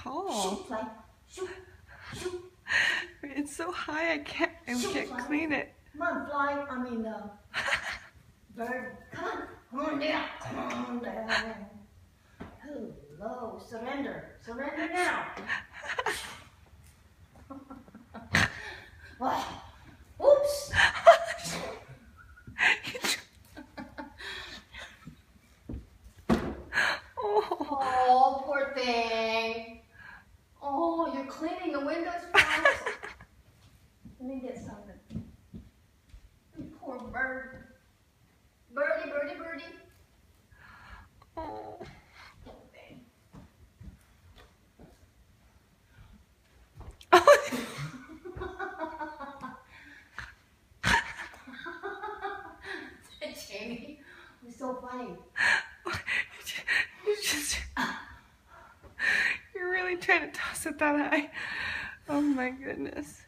tall. It's so high I can't clean it. Come on, fly. Bird. Come on down. Come on down. Hello. Surrender. Surrender now. Oops. Oh, poor thing. Oh, you're cleaning the windows first. Let me get something. Poor bird. Birdie, birdie, birdie. Oh. Jamie, it was so funny. You're really trying to toss it that high. Oh my goodness.